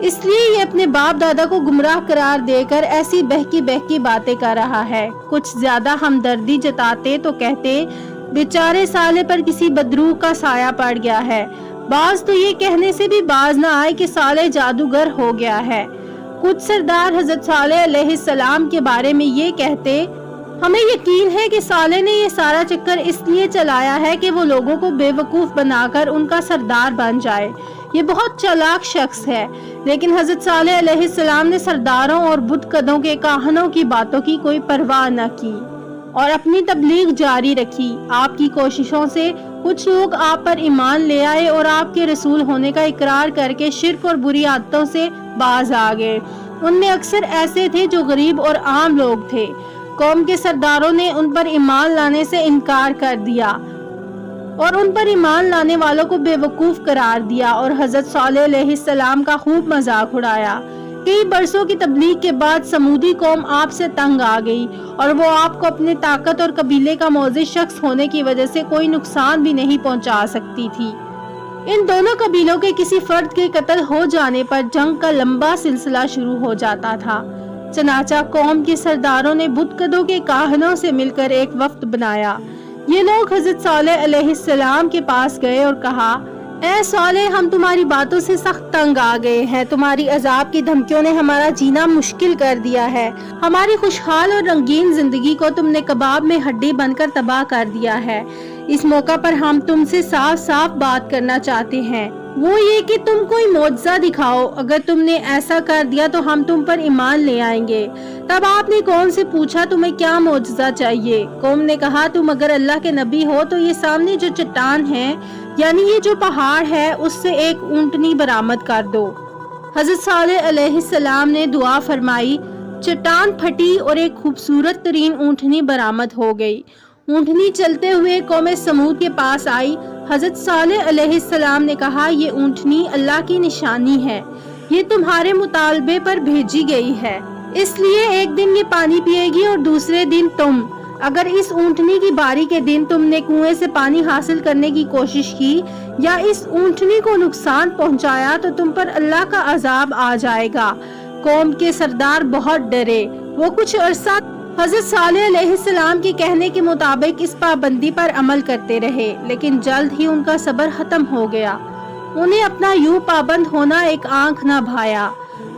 اس لیے یہ اپنے باپ دادا کو گمراہ قرار دے کر ایسی بہکی باتیں کر رہا ہے۔ کچھ زیادہ ہمدردی جتاتے تو کہتے بیچارے سالے پر کسی بدروح کا سایہ پڑ گیا ہے۔ بعض تو یہ کہنے سے بھی باز نہ آئے کہ سالے جادوگر ہو گیا ہے۔ کچھ سردار حضرت صالح علیہ السلام کے بارے میں یہ کہتے ہمیں یقین ہے کہ صالح نے یہ سارا چکر اس لیے چلایا ہے کہ وہ لوگوں کو بے وقوف بنا کر ان کا سردار بن جائے۔ یہ بہت چالاک شخص ہے۔ لیکن حضرت صالح علیہ السلام نے سرداروں اور بت قدوں کے کاہنوں کی باتوں کی کوئی پرواہ نہ کی اور اپنی تبلیغ جاری رکھی۔ آپ کی کوششوں سے کچھ لوگ آپ پر ایمان لے آئے اور آپ کے رسول ہونے کا اقرار کر کے شرک اور بری عادتوں سے باز آ گئے۔ ان میں اکثر ایسے تھے جو غریب اور عام لوگ تھے۔ قوم کے سرداروں نے ان پر ایمان لانے سے انکار کر دیا اور ان پر ایمان لانے والوں کو بے وقوف قرار دیا اور حضرت صالح علیہ السلام کا خوب مذاق اڑایا۔ کئی برسوں کی تبلیغ کے بعد سمودی قوم آپ سے تنگ آ گئی اور وہ آپ کو اپنے طاقت اور قبیلے کا معزز شخص ہونے کی وجہ سے کوئی نقصان بھی نہیں پہنچا سکتی تھی۔ ان دونوں قبیلوں کے کسی فرد کے قتل ہو جانے پر جنگ کا لمبا سلسلہ شروع ہو جاتا تھا۔ چنانچہ قوم کے سرداروں نے بت قدوں کے کاہنوں سے مل کر ایک وفد بنایا۔ یہ لوگ حضرت صالح علیہ السلام کے پاس گئے اور کہا اے صالح، ہم تمہاری باتوں سے سخت تنگ آ گئے ہیں۔ تمہاری عذاب کی دھمکیوں نے ہمارا جینا مشکل کر دیا ہے۔ ہماری خوشحال اور رنگین زندگی کو تم نے کباب میں ہڈی بن کر تباہ کر دیا ہے۔ اس موقع پر ہم تم سے صاف صاف بات کرنا چاہتے ہیں، وہ یہ کہ تم کوئی معجزہ دکھاؤ۔ اگر تم نے ایسا کر دیا تو ہم تم پر ایمان لے آئیں گے۔ تب آپ نے قوم سے پوچھا تمہیں کیا معجزہ چاہیے؟ قوم نے کہا تم اگر اللہ کے نبی ہو تو یہ سامنے جو چٹان ہے یعنی یہ جو پہاڑ ہے اس سے ایک اونٹنی برآمد کر دو۔ حضرت صالح علیہ السلام نے دعا فرمائی، چٹان پھٹی اور ایک خوبصورت ترین اونٹنی برآمد ہو گئی۔ اونٹنی چلتے ہوئے قوم سمود کے پاس آئی۔ حضرت صالح علیہ السلام نے کہا یہ اونٹنی اللہ کی نشانی ہے، یہ تمہارے مطالبے پر بھیجی گئی ہے، اس لیے ایک دن یہ پانی پیے گی اور دوسرے دن تم۔ اگر اس اونٹنی کی باری کے دن تم نے کنویں سے پانی حاصل کرنے کی کوشش کی یا اس اونٹنی کو نقصان پہنچایا تو تم پر اللہ کا عذاب آ جائے گا۔ قوم کے سردار بہت ڈرے۔ وہ کچھ عرصہ حضرت صالح علیہ السلام کے کہنے کے مطابق اس پابندی پر عمل کرتے رہے، لیکن جلد ہی ان کا صبر ختم ہو گیا۔ انہیں اپنا یوں پابند ہونا ایک آنکھ نہ بھایا۔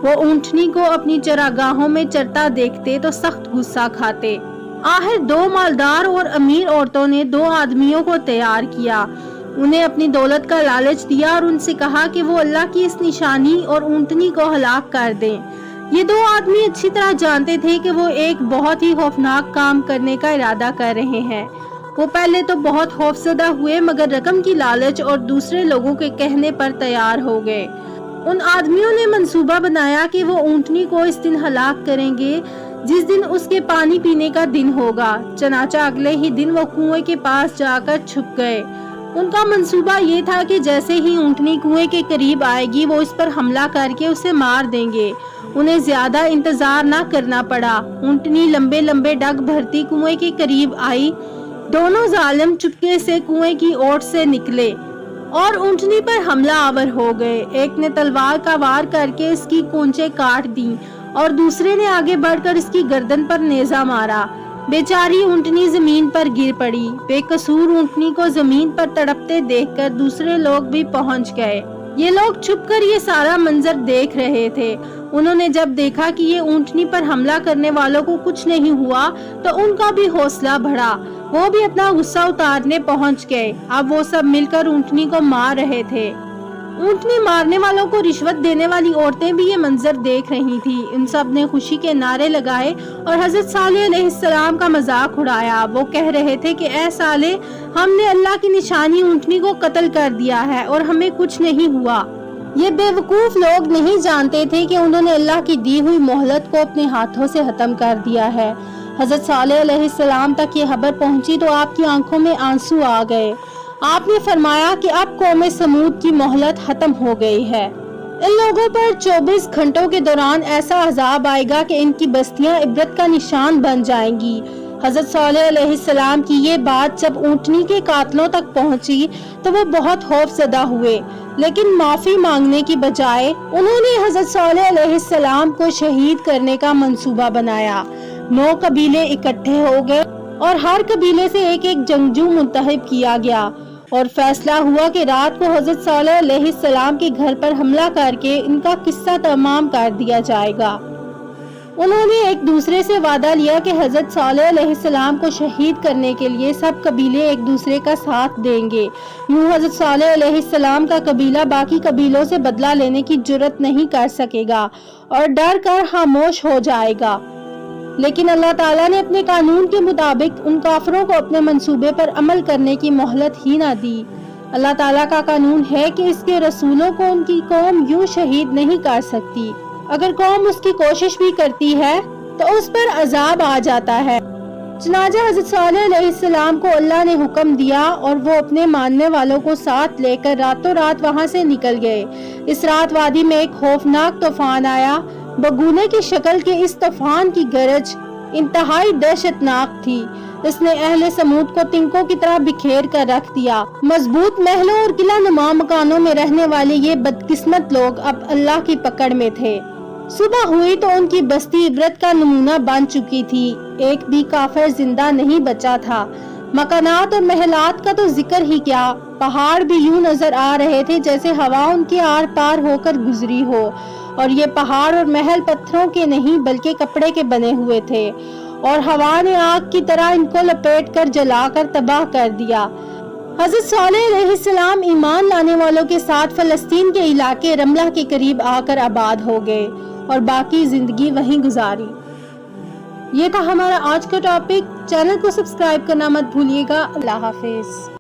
وہ اونٹنی کو اپنی چراگاہوں میں چرتا دیکھتے تو سخت غصہ کھاتے۔ آخر دو مالدار اور امیر عورتوں نے دو آدمیوں کو تیار کیا، انہیں اپنی دولت کا لالچ دیا اور ان سے کہا کہ وہ اللہ کی اس نشانی اور اونٹنی کو ہلاک کر دیں۔ یہ دو آدمی اچھی طرح جانتے تھے کہ وہ ایک بہت ہی خوفناک کام کرنے کا ارادہ کر رہے ہیں۔ وہ پہلے تو بہت خوفزدہ ہوئے مگر رقم کی لالچ اور دوسرے لوگوں کے کہنے پر تیار ہو گئے۔ ان آدمیوں نے منصوبہ بنایا کہ وہ اونٹنی کو اس دن ہلاک کریں گے جس دن اس کے پانی پینے کا دن ہوگا۔ چنانچہ اگلے ہی دن وہ کنویں کے پاس جا کر چھپ گئے۔ ان کا منصوبہ یہ تھا کہ جیسے ہی اونٹنی کنویں کے قریب آئے گی وہ اس پر حملہ کر کے اسے مار دیں گے۔ انہیں زیادہ انتظار نہ کرنا پڑا۔ اونٹنی لمبے لمبے ڈگ بھرتی کنویں کے قریب آئی۔ دونوں ظالم چپکے سے کنویں کی اوٹ سے نکلے اور اونٹنی پر حملہ آور ہو گئے۔ ایک نے تلوار کا وار کر کے اس کی کونچیں کاٹ دیں اور دوسرے نے آگے بڑھ کر اس کی گردن پر نیزہ مارا۔ بیچاری اونٹنی زمین پر گر پڑی۔ بے قصور اونٹنی کو زمین پر تڑپتے دیکھ کر دوسرے لوگ بھی پہنچ گئے۔ یہ لوگ چھپ کر یہ سارا منظر دیکھ رہے تھے۔ انہوں نے جب دیکھا کہ یہ اونٹنی پر حملہ کرنے والوں کو کچھ نہیں ہوا تو ان کا بھی حوصلہ بڑھا، وہ بھی اپنا غصہ اتارنے پہنچ گئے۔ اب وہ سب مل کر اونٹنی کو مار رہے تھے۔ اونٹنی مارنے والوں کو رشوت دینے والی عورتیں بھی یہ منظر دیکھ رہی تھیں۔ ان سب نے خوشی کے نعرے لگائے اور حضرت صالح علیہ السلام کا مذاق اڑایا۔ وہ کہہ رہے تھے کہ اے صالح، ہم نے اللہ کی نشانی اونٹنی کو قتل کر دیا ہے اور ہمیں کچھ نہیں ہوا۔ یہ بے وقوف لوگ نہیں جانتے تھے کہ انہوں نے اللہ کی دی ہوئی مہلت کو اپنے ہاتھوں سے ختم کر دیا ہے۔ حضرت صالح علیہ السلام تک یہ خبر پہنچی تو آپ کی آنکھوں میں آنسو آ گئے۔ آپ نے فرمایا کہ اب قوم سمود کی مہلت ختم ہو گئی ہے۔ ان لوگوں پر 24 گھنٹوں کے دوران ایسا عذاب آئے گا کہ ان کی بستیاں عبرت کا نشان بن جائیں گی۔ حضرت صالح علیہ السلام کی یہ بات جب اونٹنی کے قاتلوں تک پہنچی تو وہ بہت خوف زدہ ہوئے، لیکن معافی مانگنے کی بجائے انہوں نے حضرت صالح علیہ السلام کو شہید کرنے کا منصوبہ بنایا۔ 9 قبیلے اکٹھے ہو گئے اور ہر قبیلے سے ایک جنگجو منتخب کیا گیا، اور فیصلہ ہوا کہ رات کو حضرت صالح علیہ السلام کے گھر پر حملہ کر کے ان کا قصہ تمام کر دیا جائے گا۔ انہوں نے ایک دوسرے سے وعدہ لیا کہ حضرت صالح علیہ السلام کو شہید کرنے کے لیے سب قبیلے ایک دوسرے کا ساتھ دیں گے۔ یوں حضرت صالح علیہ السلام کا قبیلہ باقی قبیلوں سے بدلہ لینے کی جرات نہیں کر سکے گا اور ڈر کر خاموش ہو جائے گا، لیکن اللہ تعالیٰ نے اپنے قانون کے مطابق ان کافروں کو اپنے منصوبے پر عمل کرنے کی مہلت ہی نہ دی۔ اللہ تعالیٰ کا قانون ہے کہ اس کے رسولوں کو ان کی قوم یوں شہید نہیں کر سکتی۔ اگر قوم اس کی کوشش بھی کرتی ہے تو اس پر عذاب آ جاتا ہے۔ چنانچہ حضرت صالح علیہ السلام کو اللہ نے حکم دیا اور وہ اپنے ماننے والوں کو ساتھ لے کر راتوں رات وہاں سے نکل گئے۔ اس رات وادی میں ایک خوفناک طوفان آیا۔ بگونے کی شکل کے اس طوفان کی گرج انتہائی دہشتناک تھی۔ اس نے اہل سمود کو تنکوں کی طرح بکھیر کر رکھ دیا۔ مضبوط محلوں اور قلعہ نما مکانوں میں رہنے والے یہ بدقسمت لوگ اب اللہ کی پکڑ میں تھے۔ صبح ہوئی تو ان کی بستی عبرت کا نمونہ بن چکی تھی، ایک بھی کافر زندہ نہیں بچا تھا۔ مکانات اور محلات کا تو ذکر ہی کیا، پہاڑ بھی یوں نظر آ رہے تھے جیسے ہوا ان کے آر پار ہو کر گزری ہو، اور یہ پہاڑ اور محل پتھروں کے نہیں بلکہ کپڑے کے بنے ہوئے تھے، اور ہوا نے آگ کی طرح ان کو لپیٹ کر جلا کر تباہ کر دیا۔ حضرت صالح علیہ السلام ایمان لانے والوں کے ساتھ فلسطین کے علاقے رملہ کے قریب آ کر آباد ہو گئے اور باقی زندگی وہیں گزاری۔ یہ تھا ہمارا آج کا ٹاپک۔ چینل کو سبسکرائب کرنا مت بھولیے گا۔ اللہ حافظ۔